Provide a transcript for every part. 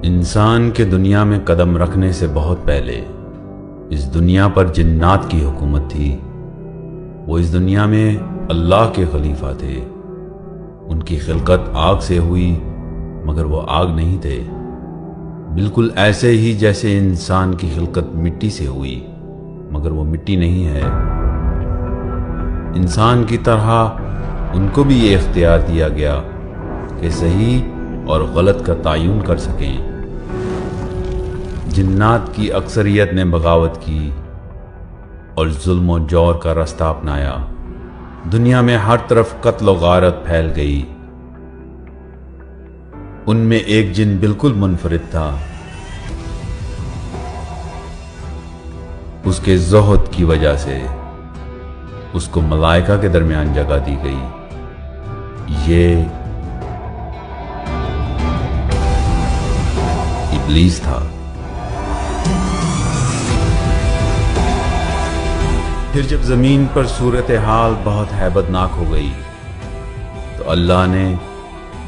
انسان کے دنیا میں قدم رکھنے سے بہت پہلے اس دنیا پر جنات کی حکومت تھی۔ وہ اس دنیا میں اللہ کے خلیفہ تھے۔ ان کی خلقت آگ سے ہوئی مگر وہ آگ نہیں تھے، بالکل ایسے ہی جیسے انسان کی خلقت مٹی سے ہوئی مگر وہ مٹی نہیں ہے۔ انسان کی طرح ان کو بھی یہ اختیار دیا گیا کہ صحیح اور غلط کا تعین کر سکیں۔ جنات کی اکثریت نے بغاوت کی اور ظلم و جور کا راستہ اپنایا۔ دنیا میں ہر طرف قتل و غارت پھیل گئی۔ ان میں ایک جن بالکل منفرد تھا۔ اس کے زہد کی وجہ سے اس کو ملائکہ کے درمیان جگہ دی گئی۔ یہ ابلیس تھا۔ پھر جب زمین پر صورتحال بہت ہیبت ناک ہو گئی تو اللہ نے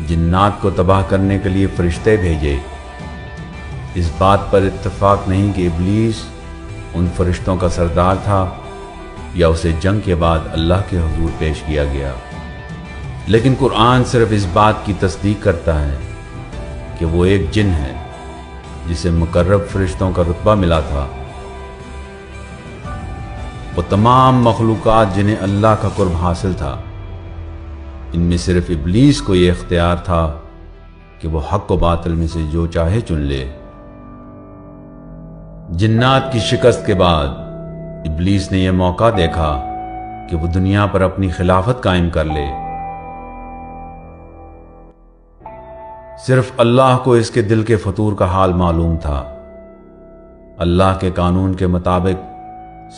جنات کو تباہ کرنے کے لیے فرشتے بھیجے۔ اس بات پر اتفاق نہیں کہ ابلیس ان فرشتوں کا سردار تھا یا اسے جنگ کے بعد اللہ کے حضور پیش کیا گیا، لیکن قرآن صرف اس بات کی تصدیق کرتا ہے کہ وہ ایک جن ہے جسے مقرب فرشتوں کا رتبہ ملا تھا۔ وہ تمام مخلوقات جنہیں اللہ کا قرب حاصل تھا، ان میں صرف ابلیس کو یہ اختیار تھا کہ وہ حق و باطل میں سے جو چاہے چن لے۔ جنات کی شکست کے بعد ابلیس نے یہ موقع دیکھا کہ وہ دنیا پر اپنی خلافت قائم کر لے۔ صرف اللہ کو اس کے دل کے فطور کا حال معلوم تھا۔ اللہ کے قانون کے مطابق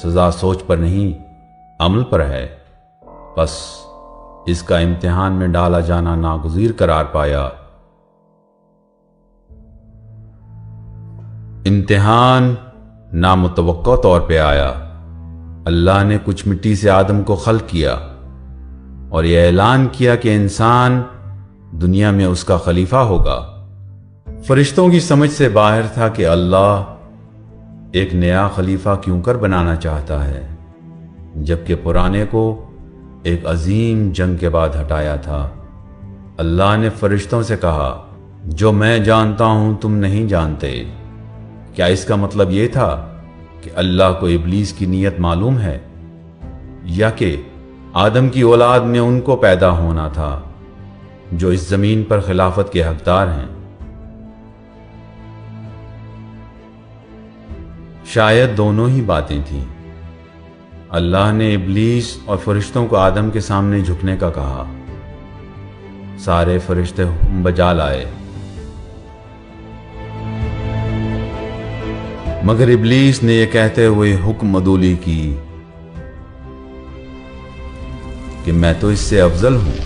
سزا سوچ پر نہیں، عمل پر ہے، بس اس کا امتحان میں ڈالا جانا ناگزیر قرار پایا۔ امتحان نامتوقع طور پہ آیا۔ اللہ نے کچھ مٹی سے آدم کو خلق کیا اور یہ اعلان کیا کہ انسان دنیا میں اس کا خلیفہ ہوگا۔ فرشتوں کی سمجھ سے باہر تھا کہ اللہ ایک نیا خلیفہ کیوں کر بنانا چاہتا ہے، جبکہ پرانے کو ایک عظیم جنگ کے بعد ہٹایا تھا۔ اللہ نے فرشتوں سے کہا، جو میں جانتا ہوں تم نہیں جانتے۔ کیا اس کا مطلب یہ تھا کہ اللہ کو ابلیس کی نیت معلوم ہے، یا کہ آدم کی اولاد میں ان کو پیدا ہونا تھا جو اس زمین پر خلافت کے حقدار ہیں؟ شاید دونوں ہی باتیں تھیں۔ اللہ نے ابلیس اور فرشتوں کو آدم کے سامنے جھکنے کا کہا۔ سارے فرشتے حکم بجا لائے، مگر ابلیس نے یہ کہتے ہوئے حکم عدولی کی کہ میں تو اس سے افضل ہوں،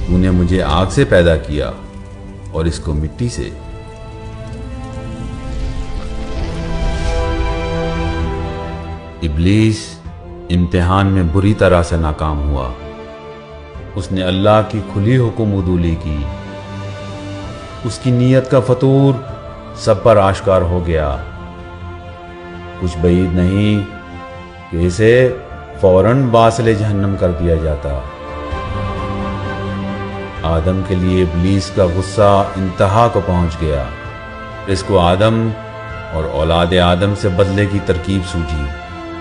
تو نے مجھے آگ سے پیدا کیا اور اس کو مٹی سے۔ ابلیس امتحان میں بری طرح سے ناکام ہوا۔ اس نے اللہ کی کھلی حکم عدولی کی۔ اس کی نیت کا فطور سب پر آشکار ہو گیا۔ کچھ بعید نہیں کہ اسے فوراً واصل جہنم کر دیا جاتا۔ آدم کے لیے ابلیس کا غصہ انتہا کو پہنچ گیا۔ اس کو آدم اور اولاد آدم سے بدلے کی ترکیب سوجھی۔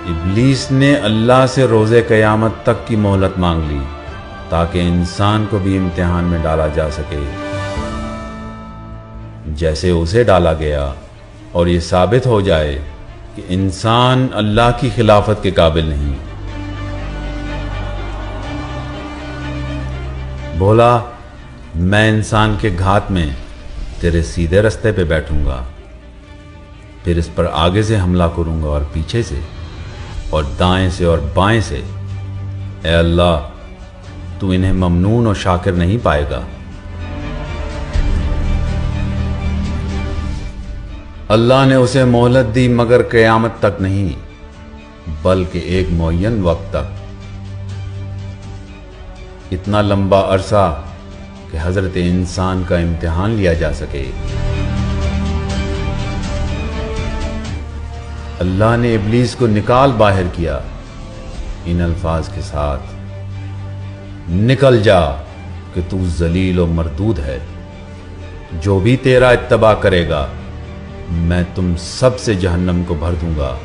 ابلیس نے اللہ سے روز قیامت تک کی مہلت مانگ لی تاکہ انسان کو بھی امتحان میں ڈالا جا سکے جیسے اسے ڈالا گیا، اور یہ ثابت ہو جائے کہ انسان اللہ کی خلافت کے قابل نہیں۔ بولا، میں انسان کے گھات میں تیرے سیدھے رستے پہ بیٹھوں گا، پھر اس پر آگے سے حملہ کروں گا اور پیچھے سے اور دائیں سے اور بائیں سے۔ اے اللہ، تو انہیں ممنون اور شاکر نہیں پائے گا۔ اللہ نے اسے مہلت دی مگر قیامت تک نہیں، بلکہ ایک معین وقت تک۔ اتنا لمبا عرصہ کہ حضرت انسان کا امتحان لیا جا سکے۔ اللہ نے ابلیس کو نکال باہر کیا ان الفاظ کے ساتھ: نکل جا کہ تو ذلیل و مردود ہے، جو بھی تیرا اتباع کرے گا میں تم سب سے جہنم کو بھر دوں گا۔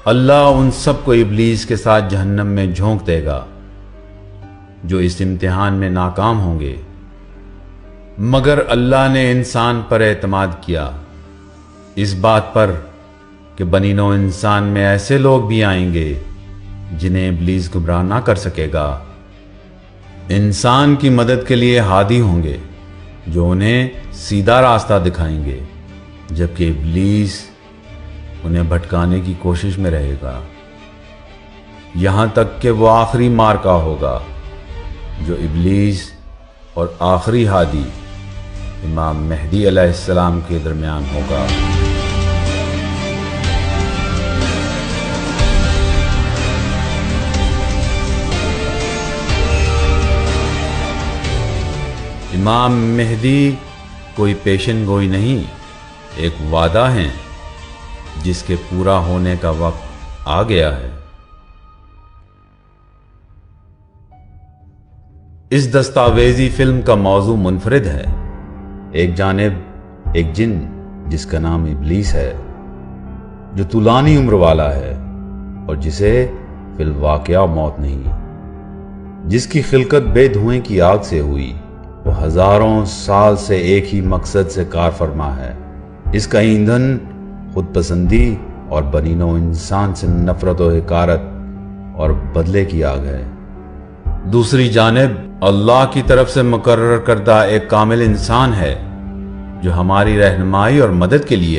اللہ ان سب کو ابلیس کے ساتھ جہنم میں جھونک دے گا جو اس امتحان میں ناکام ہوں گے، مگر اللہ نے انسان پر اعتماد کیا، اس بات پر کہ بنی نوع انسان میں ایسے لوگ بھی آئیں گے جنہیں ابلیس گمراہ نہ کر سکے گا۔ انسان کی مدد کے لیے ہادی ہوں گے جو انہیں سیدھا راستہ دکھائیں گے، جبکہ ابلیس انہیں بھٹکانے کی کوشش میں رہے گا، یہاں تک کہ وہ آخری مارکا ہوگا جو ابلیس اور آخری ہادی امام مہدی علیہ السلام کے درمیان ہوگا۔ امام مہدی کوئی پیشن گوئی نہیں، ایک وعدہ ہے جس کے پورا ہونے کا وقت آ گیا ہے۔ اس دستاویزی فلم کا موضوع منفرد ہے۔ ایک جانب ایک جن جس کا نام ابلیس ہے، جو طولانی عمر والا ہے اور جسے فی الواقعہ موت نہیں، جس کی خلقت بے دھوئیں کی آگ سے ہوئی، وہ ہزاروں سال سے ایک ہی مقصد سے کار فرما ہے۔ اس کا ایندھن خود پسندی اور بنی نوع انسان سے نفرت و حقارت اور بدلے کی آگ ہے۔ دوسری جانب اللہ کی طرف سے مقرر کردہ ایک کامل انسان ہے جو ہماری رہنمائی اور مدد کے لیے